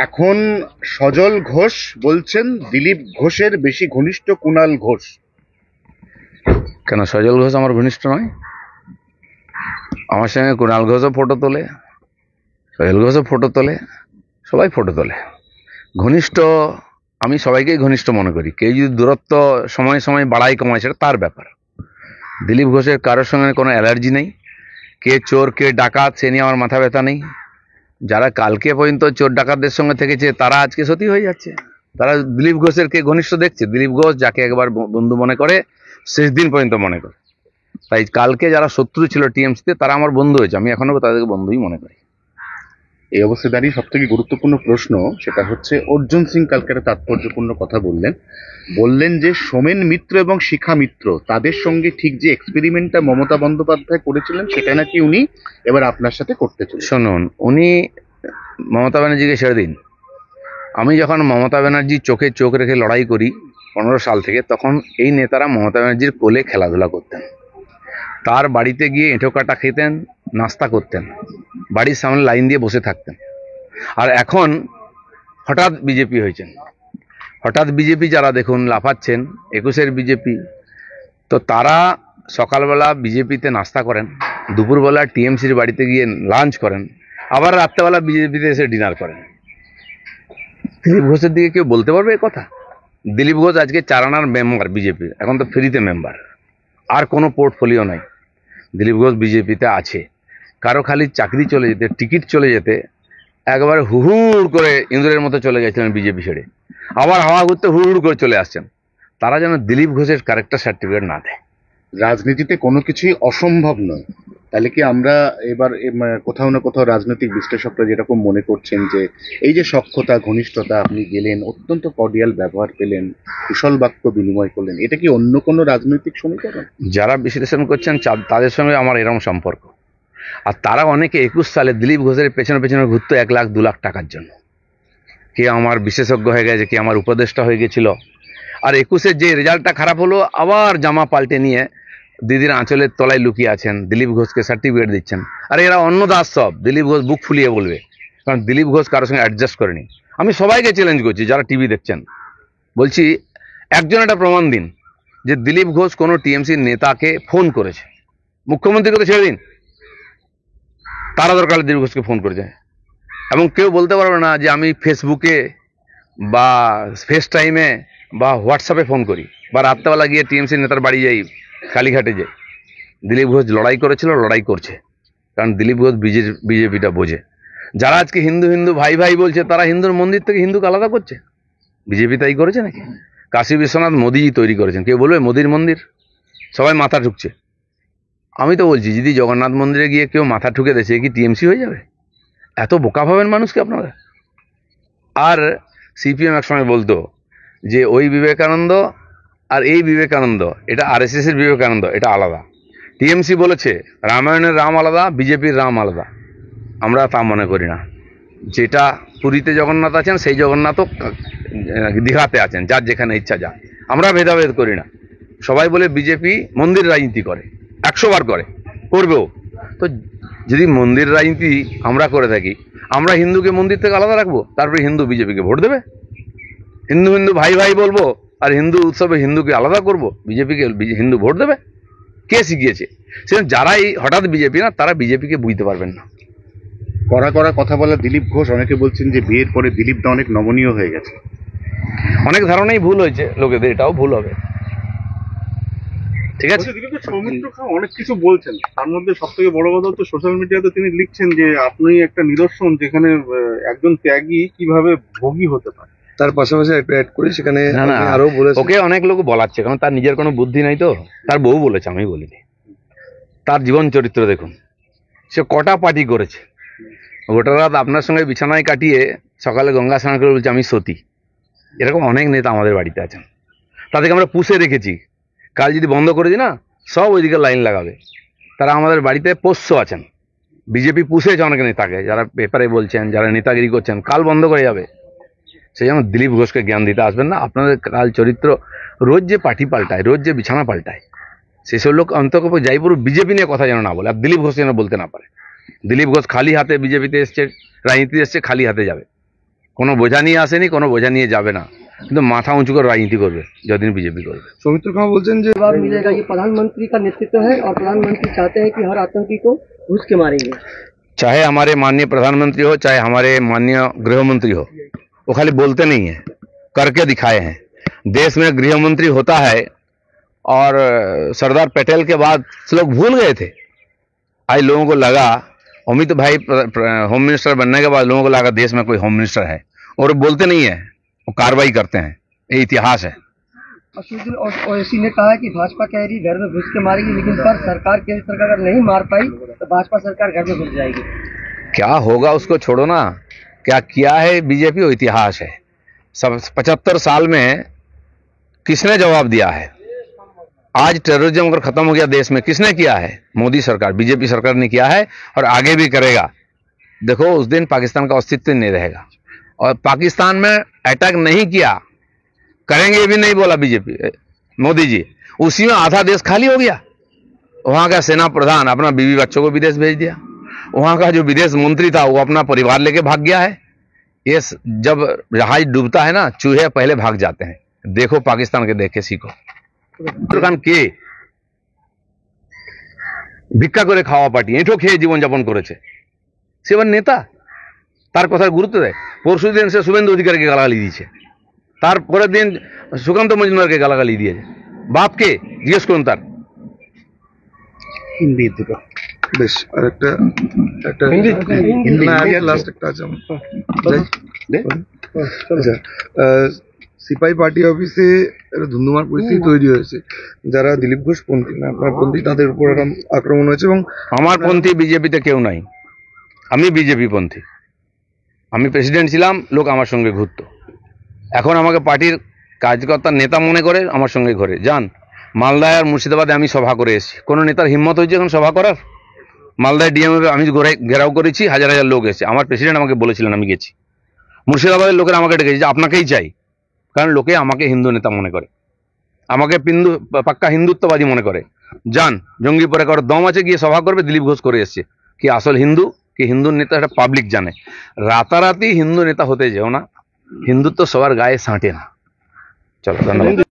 এখন সজল ঘোষ বলছেন দিলীপ ঘোষের বেশি ঘনিষ্ঠ কুণাল ঘোষ। কেন সজল ঘোষ আমার ঘনিষ্ঠ নয়? আমার সঙ্গে কুণাল ঘোষও ফটো তোলে, সজল ঘোষও ফটো তোলে, সবাই ফটো তোলে। ঘনিষ্ঠ আমি সবাইকেই ঘনিষ্ঠ মনে করি। কেউ যদি দূরত্ব সময় সময় বাড়াই কমায় সেটা তার ব্যাপার। দিলীপ ঘোষের কারোর সঙ্গে কোনো অ্যালার্জি নেই। কে চোর কে ডাকাত সে নিয়ে আমার মাথা ব্যথা নেই। যারা কালকে পর্যন্ত চোর ডাকাতদের সঙ্গে থেকেছে তারা আজকে সতী হয়ে যাচ্ছে। তারা দিলীপ ঘোষের কে ঘনিষ্ঠ দেখছে? দিলীপ ঘোষ যাকে একবার বন্ধু মনে করে শেষ দিন পর্যন্ত মনে করে। তাই কালকে যারা শত্রু ছিল টিএমসিতে তারা আমার বন্ধু হয়েছে, আমি এখনো তাদেরকে বন্ধুই মনে করি। এই অবস্থায় দাঁড়িয়ে সব থেকে গুরুত্বপূর্ণ প্রশ্ন সেটা হচ্ছে, অর্জুন সিং কালকে একটা তাৎপর্যপূর্ণ কথা বললেন যে সোমেন মিত্র এবং শিখা মিত্র তাদের সঙ্গে ঠিক যে এক্সপেরিমেন্টটা মমতা বন্দ্যোপাধ্যায় করেছিলেন সেটা নাকি উনি এবার আপনার সাথে করতে চলেছেন। শুনুন, উনি মমতা ব্যানার্জিকে ছেড়ে দিন। আমি যখন মমতা ব্যানার্জির চোখে চোখ রেখে লড়াই করি 15 সাল থেকে, তখন এই নেতারা মমতা ব্যানার্জির কোলে খেলাধুলা করতেন, তার বাড়িতে গিয়ে এঁঠো কাটা খেতেন, নাস্তা করতেন, বাড়ির সামনে লাইন দিয়ে বসে থাকতেন। আর এখন হঠাৎ বিজেপি হয়েছেন। হঠাৎ বিজেপি যারা দেখুন লাফাচ্ছেন, 21-এর বিজেপি, তো তারা সকালবেলা বিজেপিতে নাস্তা করেন, দুপুরবেলা টিএমসির বাড়িতে গিয়ে লাঞ্চ করেন, আবার রাত্রেবেলা বিজেপিতে এসে ডিনার করেন। দিলীপ ঘোষের দিকে কেউ বলতে পারবে এ কথা? দিলীপ ঘোষ আজকে 4 আনার মেম্বার বিজেপির, এখন তো ফ্রিতে মেম্বার, আর কোনো পোর্টফোলিও নাই। দিলীপ ঘোষ বিজেপিতে আছে। কারো খালি চাকরি চলে যেতে, টিকিট চলে যেতে একবারে হুড় করে ইঁদুরের মতো চলে গেছিলেন বিজেপি ছেড়ে, আবার হাওয়া ঘুরতে হুড় করে চলে আসছেন। তারা যেন দিলীপ ঘোষের ক্যারেক্টার সার্টিফিকেট না দেয়। রাজনীতিতে কোনো কিছুই অসম্ভব নয়। তাহলে কি আমরা এবার কোথাও না কোথাও রাজনৈতিক বিশ্লেষকরা যেরকম মনে করছেন যে এই যে সখ্যতা ঘনিষ্ঠতা, আপনি গেলেন, অত্যন্ত কর্ডিয়াল ব্যবহার পেলেন, কুশল বাক্য বিনিময় করলেন, এটা কি অন্য কোনো রাজনৈতিক সমীকরণ? যারা বিশ্লেষণ করছেন তাদের সঙ্গে আমার এরকম সম্পর্ক। আর তারা অনেকে 21 সালে দিলীপ ঘোষের পেছনে পেছনে ঘুরতো 1 লাখ 2 লাখ টাকার জন্য। কে আমার বিশেষজ্ঞ হয়ে গেছে, কে আমার উপদেষ্টা হয়ে গেছিল। আর 21-এর যে রেজাল্টটা খারাপ হলো, আবার জামা পাল্টে নিয়ে দিদির আঁচলের তলায় লুকিয়ে আছেন, দিলীপ ঘোষকে সার্টিফিকেট দিচ্ছেন। আর এরা অন্য দাস সব, দিলীপ ঘোষ বুক ফুলিয়ে বলবে, কারণ দিলীপ ঘোষ কারোর সঙ্গে অ্যাডজাস্ট করেনি। আমি সবাইকে চ্যালেঞ্জ করছি যারা টিভি দেখছেন, বলছি একজন একটা প্রমাণ দিন যে দিলীপ ঘোষ কোনো টিএমসির নেতাকে ফোন করেছে। মুখ্যমন্ত্রীকে তো ছেড়ে দিন, তারা দরকার দিলীপ ঘোষকে ফোন করেছে। এবং কেউ বলতে পারবে না যে আমি ফেসবুকে বা ফেস টাইমে বা হোয়াটসঅ্যাপে ফোন করি, বা রাত্রেবেলা গিয়ে টিএমসি নেতার বাড়ি যাই, কালীঘাটে যাই। দিলীপ ঘোষ লড়াই করেছিল, লড়াই করছে, কারণ দিলীপ ঘোষ বিজেপিটা বোঝে। যারা আজকে হিন্দু হিন্দু ভাই ভাই বলছে, তারা হিন্দুর মন্দির থেকে হিন্দুকে আলাদা করছে। বিজেপি তাই করেছে নাকি? কাশী বিশ্বনাথ মোদিজি তৈরি করেছেন। কেউ বলবে মোদির মন্দির, সবাই মাথা ঠুকছে। আমি তো বলছি, যদি জগন্নাথ মন্দিরে গিয়ে কেউ মাথা ঠুকে দেয়, কি টিএমসি হয়ে যাবে? এত বোকা ভাবেন মানুষকে আপনারা? আর সিপিএম একসময় বলতো যে ওই বিবেকানন্দ আর এই বিবেকানন্দ, এটা আরএসএস এর বিবেকানন্দ, এটা আলাদা। টিএমসি বলেছে রামায়ণের রাম আলাদা, বিজেপির রাম আলাদা। আমরা তা মনে করি না। যেটা পুরীতে জগন্নাথ আছেন, সেই জগন্নাথও দীঘাতে আছেন, যার যেখানে ইচ্ছা যা। আমরা ভেদাভেদ করি না। সবাই বলে বিজেপি মন্দির রাজনীতি করে, 100 বার করে, করবেও। তো যদি মন্দির রাজনীতি আমরা করে থাকি, আমরা হিন্দুকে মন্দির থেকে আলাদা রাখবো, তারপরে হিন্দু বিজেপিকে ভোট দেবে? হিন্দু হিন্দু ভাই ভাই বলবো, আর হিন্দু উৎসবে হিন্দুকে আলাদা করব, বিজেপিকে হিন্দু ভোট দেবে? কে শিখিয়েছে? সেজন্য যারাই হঠাৎ বিজেপি না, তারা বিজেপিকে বুঝতে পারবেন না। কড়া কড়া কথা বলা দিলীপ ঘোষ, অনেকে বলছেন যে বিয়ের পরে দিলীপটা অনেক নমনীয় হয়ে গেছে। অনেক ধারণাই ভুল হয়েছে লোকেদের, এটাও ভুল হবে। ঠিক আছে, সৌমিত্র খাঁ অনেক কিছু বলছেন, তার মধ্যে সব থেকে বড় কথা হচ্ছে সোশ্যাল মিডিয়াতে তিনি লিখছেন যে আপনি একটা নিদর্শন যেখানে একজন ত্যাগী কিভাবে ভোগী হতে পারে। তার পাশাপাশি একটা অ্যাড করে সেখানে আরো বলেছে, ওকে অনেক লোক বলাচ্ছে, কারণ তার নিজের কোনো বুদ্ধি নাই। তো তার বউ বলেছে, আমি বলিনি। তার জীবন চরিত্র দেখুন, সে কটা পার্টি করেছে, গোটা রাত আপনার সঙ্গে বিছানায় কাটিয়ে সকালে গঙ্গা স্নান করে বলছে আমি সতী। এরকম অনেক নেতা আমাদের বাড়িতে আছেন, তাদেরকে আমরা পুষে রেখেছি। কাল যদি বন্ধ করে দিই না, সব ওইদিকে লাইন লাগাবে। তারা আমাদের বাড়িতে পোষ্য আছেন। বিজেপি পুষেছে অনেক নেতাকে, যারা পেপারে বলছেন, যারা নেতাগিরি করছেন, কাল বন্ধ করে যাবে। সেই জন্য দিলীপ ঘোষকে জ্ঞান দিতে আসবেন না। আপনাদের কাল চরিত্র, রোজ যে পার্টি পাল্টায়, রোজ যে বিছানা পাল্টায়, সেসব লোক অন্তত যাই পুরো বিজেপি নিয়ে কথা যেন না বলে, আর দিলীপ ঘোষ যেন বলতে না পারে। দিলীপ ঘোষ খালি হাতে বিজেপিতে এসছে, রাজনীতি এসছে খালি হাতে যাবে, কোনো বোঝা নিয়ে আসেনি, কোনো বোঝা নিয়ে যাবে না, কিন্তু মাথা উঁচু করে রাজনীতি করবে যতদিন বিজেপি করবে। সৌমিত্র খাঁ বলছেন যে जवाब मिलेगा। ये प्रधानमंत्री का नेतृत्व है और प्रधानमंत्री चाहते हैं कि हर आतंकी को घुस के मारेंगे। चाहे हमारे माननीय प्रधानमंत्री हो, चाहे हमारे माननीय गृह मंत्री हो, वो खाली बोलते नहीं है, करके दिखाए हैं। देश में गृह मंत्री होता है और सरदार पटेल के बाद लोग भूल गए थे। आज लोगों को लगा, अमित भाई होम मिनिस्टर बनने के बाद लोगों को लगा देश में कोई होम मिनिस्टर है, और वो बोलते नहीं है, वो कार्रवाई करते हैं। ये इतिहास है। अशोक ओवैसी ने कहा है कि भाजपा कह रही घर में घुस के मारेगी, लेकिन पर सरकार केंद्र सरकार अगर नहीं मार पाई तो भाजपा सरकार घर में घुस जाएगी। क्या होगा उसको छोड़ो ना, क्या किया है बीजेपी वो इतिहास है। सब 75 साल में किसने जवाब दिया है? आज टेररिज्म अगर खत्म हो गया देश में, किसने किया है? मोदी सरकार, बीजेपी सरकार ने किया है और आगे भी करेगा। देखो उस दिन पाकिस्तान का अस्तित्व नहीं रहेगा, और पाकिस्तान में अटैक नहीं किया, करेंगे भी नहीं बोला बीजेपी मोदी जी, उसी में आधा देश खाली हो गया। वहां का सेना प्रधान अपना बीवी बच्चों को विदेश भेज दिया, वहां का जो विदेश मंत्री था वो अपना परिवार लेके भाग गया है। ये जब जहाज डूबता है ना, चूहे पहले भाग जाते हैं। देखो पाकिस्तान के, देख के सीखो। খান কে ভিক্ষা করে খাওয়া পার্টি, এঁঠো খেয়ে জীবনযাপন করেছে, সে এবার নেতা, তার কথার গুরুত্ব দেয়। পরশু দিন সে শুভেন্দু অধিকারীকে গালাগালি দিয়েছে, তারপরের দিন সুকান্ত মজুমদারকে গালাগালি দিয়েছে। বাপকে জিজ্ঞেস করুন তার। হিন্দি দুটো বেশ, আর একটা হিন্দি লাস্ট একটা আছে আমার। দে। আচ্ছা, সিপাহী পার্টি অফিসে একটা ধুন্ধুমার পরিস্থিতি তৈরি হয়েছে। যারা দিলীপ ঘোষ পন্থী না আপনার পন্থী, তাদের উপর একটা আক্রমণ হয়েছে এবং আমার পন্থী বিজেপিতে কেউ নাই, আমি বিজেপি পন্থী। আমি প্রেসিডেন্ট ছিলাম, লোক আমার সঙ্গে ঘুরতো, এখন আমাকে পার্টির কার্যকর্তা নেতা মনে করে আমার সঙ্গে ঘোরে। যান মালদায় আর মুর্শিদাবাদে আমি সভা করে এসেছি, কোনো নেতার হিম্মত হয়েছে এখন সভা করার? মালদায় ডিএমএ আমি ঘেরাও করেছি, হাজার হাজার লোক এসেছে, আমার প্রেসিডেন্ট আমাকে বলেছিলেন, আমি গেছি। মুর্শিদাবাদের লোকেরা আমাকে ডেকেছে যে আপনাকেই চাই, কারণ লোকে আমাকে হিন্দু নেতা মনে করে, আমাকে পাক্কা হিন্দুত্ববাদী মনে করে। যান জঙ্গিপুরে কারোর দম আছে, গিয়ে সভা করবে, দিলীপ ঘোষ করে এসছে। কি আসল হিন্দু কি হিন্দুর নেতা এটা পাবলিক জানে। রাতারাতি হিন্দু নেতা হতে যেও না, হিন্দুত্ব সবার গায়ে সাঁটে না। চলো ধন্যবাদ।